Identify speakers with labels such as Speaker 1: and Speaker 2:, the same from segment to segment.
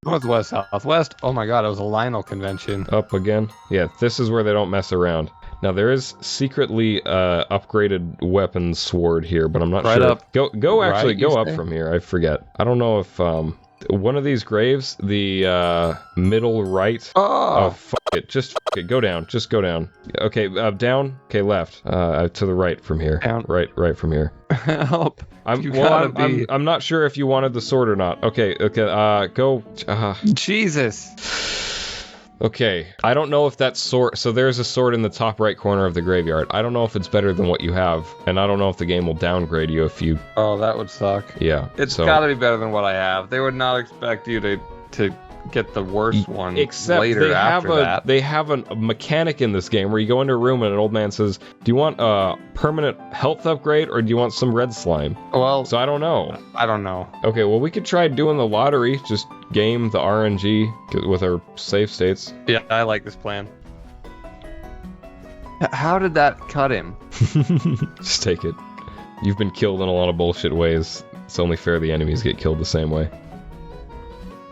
Speaker 1: Northwest, southwest. Oh my god, it was a Lionel convention.
Speaker 2: Up again. Yeah, this is where they don't mess around. Now there is secretly upgraded weapon sword here, but I'm not
Speaker 1: Right
Speaker 2: sure.
Speaker 1: up.
Speaker 2: Go actually
Speaker 1: Right, you
Speaker 2: go up
Speaker 1: say?
Speaker 2: from here. I forget. I don't know if one of these graves, the middle right. Oh, fuck it. Just fuck it. Go down. Just go down. Okay, down. Okay, left. To the right from here.
Speaker 1: Down.
Speaker 2: Right from here.
Speaker 1: Help.
Speaker 2: I'm not sure if you wanted the sword or not. Okay, go.
Speaker 1: Jesus.
Speaker 2: Okay, I don't know if that sword... So there's a sword in the top right corner of the graveyard. I don't know if it's better than what you have, and I don't know if the game will downgrade you if you...
Speaker 1: Oh, that would suck.
Speaker 2: Yeah.
Speaker 1: It's gotta be better than what I have. They would not expect you to get the worst one later after that.
Speaker 2: They have a mechanic in this game where you go into a room and an old man says, do you want a permanent health upgrade or do you want some red slime?
Speaker 1: Well,
Speaker 2: so I don't know.
Speaker 1: I don't know.
Speaker 2: Okay, well, we could try doing the lottery, just game the RNG with our save states.
Speaker 1: Yeah, I like this plan. How did that cut him?
Speaker 2: Just take it. You've been killed in a lot of bullshit ways. It's only fair the enemies get killed the same way.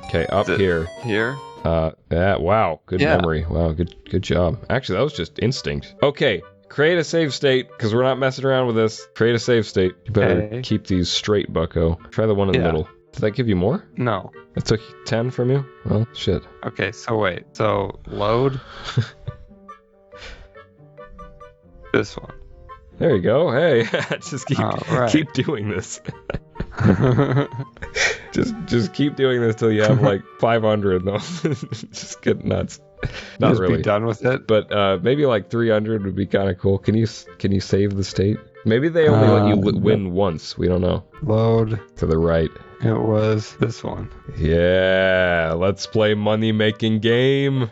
Speaker 2: Okay, up here.
Speaker 1: Here?
Speaker 2: Yeah, wow, good memory. Wow, good job. Actually, that was just instinct. Okay, create a save state, because we're not messing around with this. Create a save state. You better keep these straight, bucko. Try the one in the middle. Did that give you more?
Speaker 1: No.
Speaker 2: It took 10 from you? Well, shit.
Speaker 1: Okay, so wait. So, load. This one.
Speaker 2: There you go. Hey, just keep doing this. just keep doing this till you have like 500 though. Just get nuts. Not
Speaker 1: just
Speaker 2: really.
Speaker 1: Be done with it.
Speaker 2: But maybe like 300 would be kind of cool. Can you save the state? Maybe they only let you win once. We don't know.
Speaker 1: Load
Speaker 2: to the right.
Speaker 1: It was this one.
Speaker 2: Yeah, let's play money making game.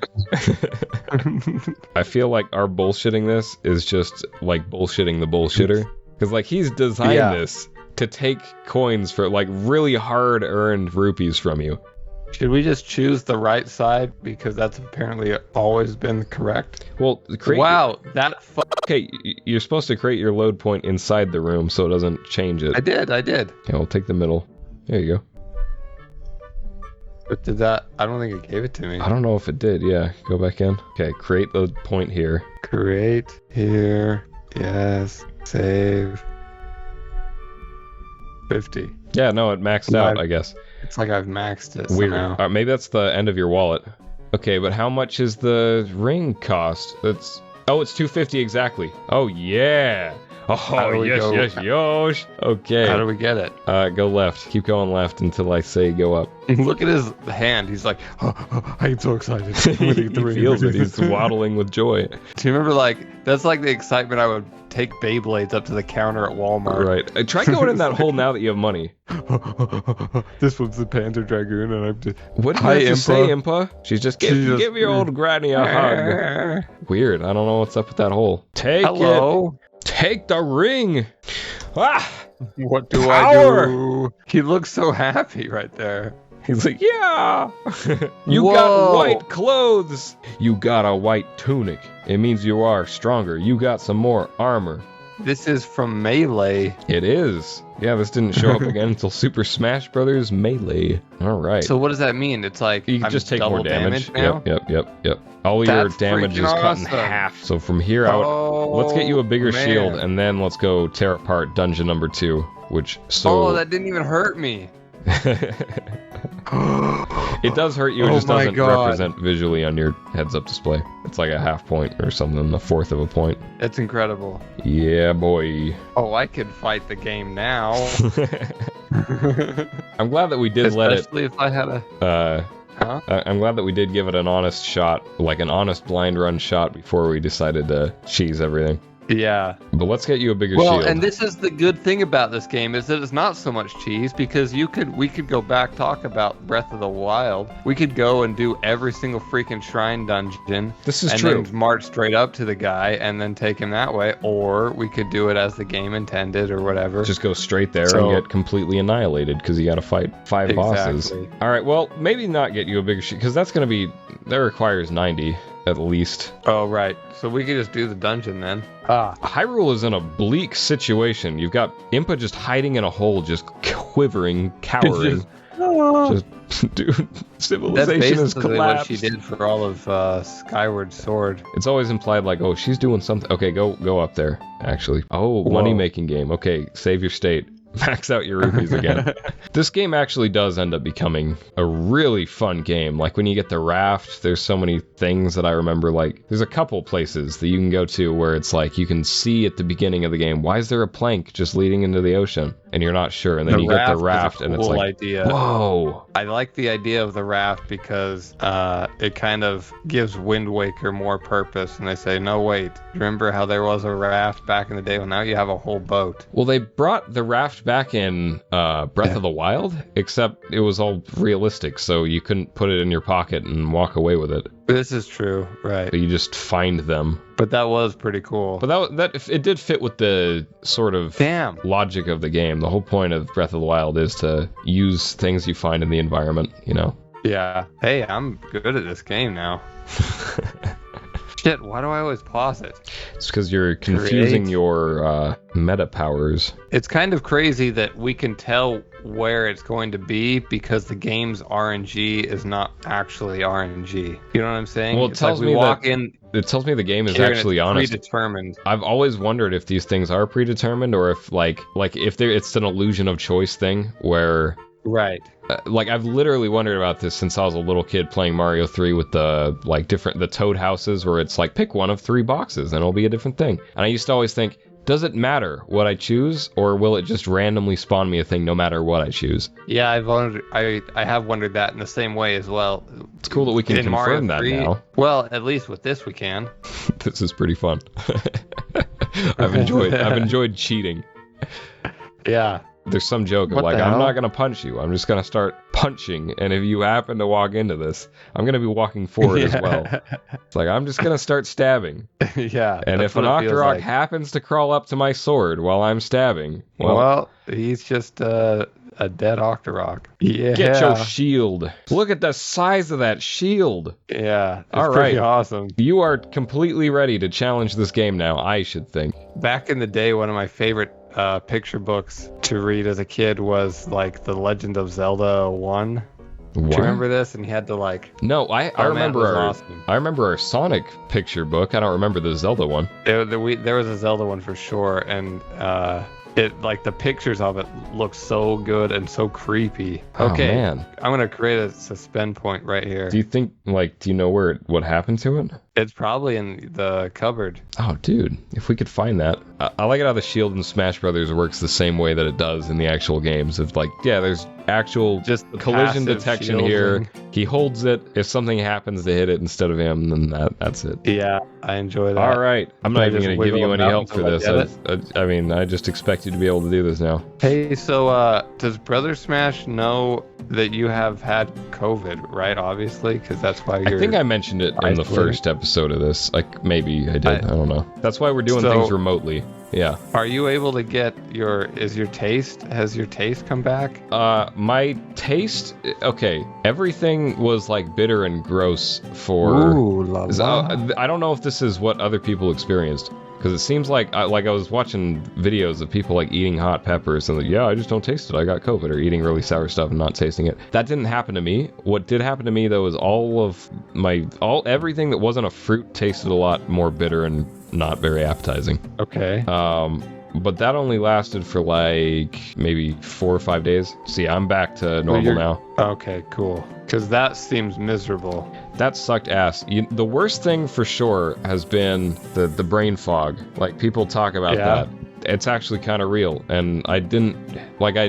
Speaker 2: I feel like our bullshitting this is just like bullshitting the bullshitter, because like he's designed this to take coins for like really hard earned rupees from you.
Speaker 1: Should we just choose the right side because that's apparently always been correct?
Speaker 2: Well, okay, you're supposed to create your load point inside the room so it doesn't change it.
Speaker 1: I did.
Speaker 2: Yeah, we'll take the middle. There you go.
Speaker 1: But did that? I don't think it gave it to me.
Speaker 2: I don't know if it did. Yeah, go back in. Okay, create the point here.
Speaker 1: Create here. Yes. Save. 50.
Speaker 2: Yeah, no, it maxed out, I guess.
Speaker 1: It's like I've maxed it.
Speaker 2: Weird. Maybe that's the end of your wallet. Okay, but how much is the ring cost? It's 250 exactly. Oh yeah. Oh yes. Okay.
Speaker 1: How do we get it?
Speaker 2: Go left. Keep going left until I say go up.
Speaker 1: Look at his hand. He's like, I'm so excited.
Speaker 2: He feels it. He's waddling with joy.
Speaker 1: Do you remember that's like the excitement I would take Beyblades up to the counter at Walmart.
Speaker 2: Right. Try going in that hole now that you have money.
Speaker 1: This one's the Panther Dragoon, and I'm just...
Speaker 2: What did you have to say, Impa? She's just, give your old granny a hug. Weird. I don't know what's up with that hole. Take the ring. Ah!
Speaker 1: What do I do? He looks so happy right there.
Speaker 2: He's like, yeah! You got white clothes! You got a white tunic. It means you are stronger. You got some more armor.
Speaker 1: This is from Melee.
Speaker 2: It is. Yeah, this didn't show up again until Super Smash Brothers Melee. All right.
Speaker 1: So what does that mean? It's like
Speaker 2: you can just take more damage
Speaker 1: now?
Speaker 2: Yep. All your damage is cut in half. So from here out, let's get you a bigger shield, and then let's go tear apart dungeon number 2, which
Speaker 1: that didn't even hurt me.
Speaker 2: It does hurt you, it just doesn't represent visually on your heads-up display. It's like a half point or something, a fourth of a point.
Speaker 1: It's incredible.
Speaker 2: Yeah, boy.
Speaker 1: Oh, I could fight the game now.
Speaker 2: I'm glad that we did
Speaker 1: Especially if I had a...
Speaker 2: I'm glad that we did give it an honest shot, like an honest blind run shot before we decided to cheese everything.
Speaker 1: Yeah.
Speaker 2: But let's get you a bigger shield.
Speaker 1: Well, and this is the good thing about this game is that it's not so much cheese because we could go back, talk about Breath of the Wild. We could go and do every single freaking shrine dungeon.
Speaker 2: This is true.
Speaker 1: And then march straight up to the guy and then take him that way. Or we could do it as the game intended or whatever.
Speaker 2: Just go straight there and get completely annihilated because you got to fight 5 bosses. All right, well, maybe not get you a bigger shield because that requires 90. at least.
Speaker 1: Oh, right. So we could just do the dungeon then.
Speaker 2: Hyrule is in a bleak situation. You've got Impa just hiding in a hole, just quivering, cowering. Dude, civilization has collapsed. That's basically what she did for all of Skyward Sword.
Speaker 1: It's
Speaker 2: always implied like, oh, she's doing something. Okay, go up there, actually. Oh, money-making game. Okay, save your state. Max out your rupees again. This game actually does end up becoming a really fun game. Like when you get the raft, there's so many things that I remember. Like there's a couple places that you can go to where it's like you can see at the beginning of the game, why is there a plank just leading into the ocean? And you're not sure. And then you get the raft and it's like, whoa.
Speaker 1: I like the idea of the raft because it kind of gives Wind Waker more purpose. And they say, no, wait, remember how there was a raft back in the day? Well, now you have a whole boat.
Speaker 2: Well, they brought the raft back in Breath of the Wild, except it was all realistic, so you couldn't put it in your pocket and walk away with it.
Speaker 1: This is true, right?
Speaker 2: So you just find them.
Speaker 1: But that was pretty cool.
Speaker 2: But that it did fit with the sort of logic of the game. The whole point of Breath of the Wild is to use things you find in the environment, you know?
Speaker 1: Yeah. Hey, I'm good at this game now. Shit, why do I always pause it?
Speaker 2: It's because you're confusing your meta powers.
Speaker 1: It's kind of crazy that we can tell where it's going to be because the game's RNG is not actually RNG. You know what I'm saying?
Speaker 2: Well, it tells me it tells me the game is actually honest.
Speaker 1: Predetermined.
Speaker 2: I've always wondered if these things are predetermined or if if it's an illusion of choice thing where.
Speaker 1: Right.
Speaker 2: Like I've literally wondered about this since I was a little kid playing Mario 3 with the the Toad houses where it's like pick one of 3 boxes and it'll be a different thing. And I used to always think, does it matter what I choose or will it just randomly spawn me a thing no matter what I choose?
Speaker 1: Yeah, I have wondered that in the same way as well.
Speaker 2: It's cool that we can confirm that now.
Speaker 1: Well, at least with this we can.
Speaker 2: This is pretty fun. I've enjoyed cheating.
Speaker 1: Yeah.
Speaker 2: There's some joke of like, I'm not going to punch you. I'm just going to start punching. And if you happen to walk into this, I'm going to be walking forward as well. It's like, I'm just going to start stabbing.
Speaker 1: Yeah.
Speaker 2: And if an Octorok happens to crawl up to my sword while I'm stabbing,
Speaker 1: well he's just a dead Octorok. Yeah.
Speaker 2: Get your shield. Look at the size of that shield.
Speaker 1: Yeah. All right. Pretty awesome.
Speaker 2: You are completely ready to challenge this game now, I should think.
Speaker 1: Back in the day, one of my favorite picture books to read as a kid was like The Legend of Zelda 1.
Speaker 2: What?
Speaker 1: Do you remember this? And you had to like...
Speaker 2: No, I remember I remember our Sonic picture book. I don't remember the Zelda one.
Speaker 1: There was a Zelda one for sure, and it like the pictures of it look so good and so creepy. Okay,
Speaker 2: man.
Speaker 1: I'm gonna create a suspend point right here.
Speaker 2: Do you know what happened to it?
Speaker 1: It's probably in the cupboard.
Speaker 2: Oh, dude, if we could find that. I like it how the shield in Smash Brothers works the same way that it does in the actual games. Of like, yeah, there's actual
Speaker 1: just
Speaker 2: collision detection here. He holds it. If something happens to hit it instead of him, then that's it.
Speaker 1: Yeah, I enjoy that.
Speaker 2: All right, I'm not even going to give you any help for this. I mean, I just expect you to be able to do this now.
Speaker 1: Hey, so does Brother Smash know that you have had COVID, right? Obviously, because that's why you're...
Speaker 2: I think I mentioned it in the first episode of this. Like, maybe I did. I don't know. That's why we're doing things remotely. Yeah.
Speaker 1: Are you able to get has your taste come back?
Speaker 2: My taste, okay. Everything was like bitter and gross for...
Speaker 1: Ooh, la la.
Speaker 2: I don't know if this is what other people experienced. Because it seems like I was watching videos of people like eating hot peppers and like, yeah, I just don't taste it. I got COVID, or eating really sour stuff and not tasting it. That didn't happen to me. What did happen to me though is everything that wasn't a fruit tasted a lot more bitter and not very appetizing.
Speaker 1: Okay.
Speaker 2: But that only lasted for like maybe 4 or 5 days. See, I'm back to normal now.
Speaker 1: Okay, cool. Because that seems miserable.
Speaker 2: That sucked ass. The worst thing for sure has been the brain fog. Like, people talk about that. It's actually kind of real. And I didn't... Like, I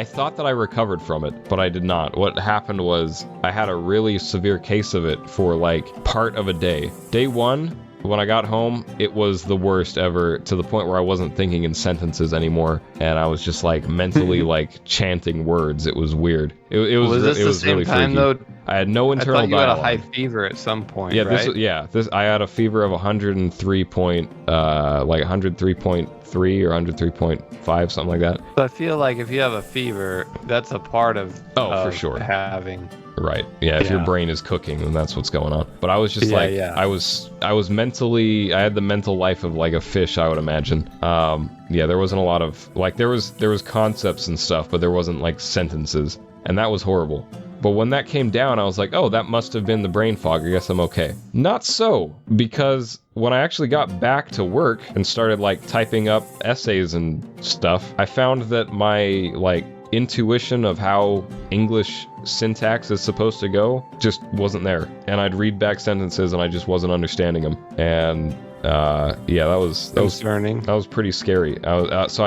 Speaker 2: thought that I recovered from it, but I did not. What happened was I had a really severe case of it for, like, part of a day. Day 1... When I got home, it was the worst ever, to the point where I wasn't thinking in sentences anymore, and I was just like mentally like chanting words. It was weird. It was really freaky. Though? I had no internal dialogue.
Speaker 1: I thought you had a high fever at some point.
Speaker 2: Yeah,
Speaker 1: right?
Speaker 2: I had a fever of 103.3 103 or 103.5, something like that.
Speaker 1: So I feel like if you have a fever, that's a part of
Speaker 2: for sure
Speaker 1: having.
Speaker 2: Right. Yeah, if your brain is cooking, then that's what's going on. But I was just I was mentally, I had the mental life of like a fish, I would imagine. There wasn't a lot of like there was concepts and stuff, but there wasn't like sentences, and that was horrible. But when that came down, I was like, oh, that must have been the brain fog. I guess I'm okay. Not so, because when I actually got back to work and started like typing up essays and stuff, I found that my like intuition of how English syntax is supposed to go just wasn't there. And I'd read back sentences and I just wasn't understanding them. And that was
Speaker 1: concerning.
Speaker 2: That was pretty scary. So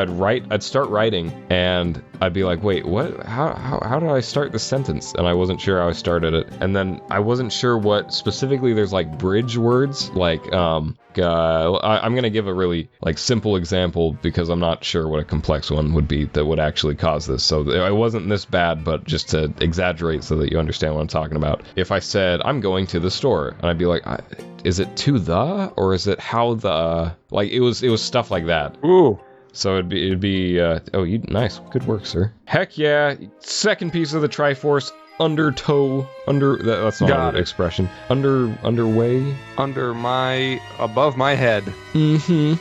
Speaker 2: I'd start writing and I'd be like, wait, what? How do I start the sentence? And I wasn't sure how I started it. And then I wasn't sure what specifically. There's like bridge words, like I'm gonna give a really like simple example because I'm not sure what a complex one would be that would actually cause this. So it wasn't this bad, but just to exaggerate so that you understand what I'm talking about. If I said I'm going to the store, and I'd be like, is it to the or is it how the? Like it was stuff like that.
Speaker 1: Ooh.
Speaker 2: So it'd be nice, good work, sir. Heck yeah, second piece of the Triforce, that's not an expression. Underway?
Speaker 1: Above my head.
Speaker 2: Mm-hmm.